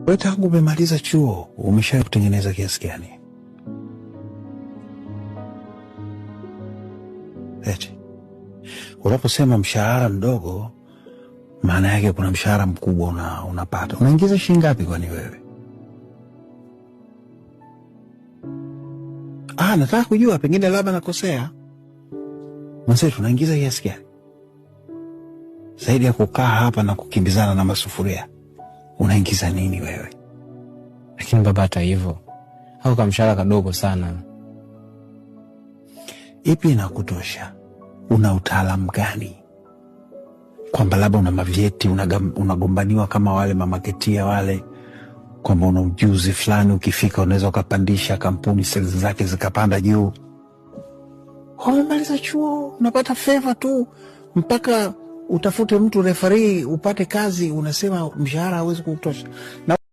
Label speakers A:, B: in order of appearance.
A: Wewe tangu umemaliza chuo umeshawahi kutengeneza kiasi gani? Eti unaposema mshahara mdogo, maana yake kuna mshahara mkubwa unapata. Unaingiza shilingi ngapi kwani wewe? Nataka kujua, pengine labda nakosea. Mwenzetu unaingiza kiasi gani? Zaidi ya kukaa hapa na kukimbizana na masufuria, unaingiza nini wewe?
B: Lakini baba, hata hivyo au kama mshahara kadogo sana.
A: Ipi inakutosha? Una utaalamu gani? Kwamba labda una mavyeti, unagombaniwa kama wale mamaketia wale, kwamba una ujuzi fulani, ukifika unaweza ukapandisha kampuni, sales zake zikapanda juu. Umemaliza chuo unapata favor tu, mpaka utafute mtu referee upate kazi, unasema mshahara hauwezi kutosha.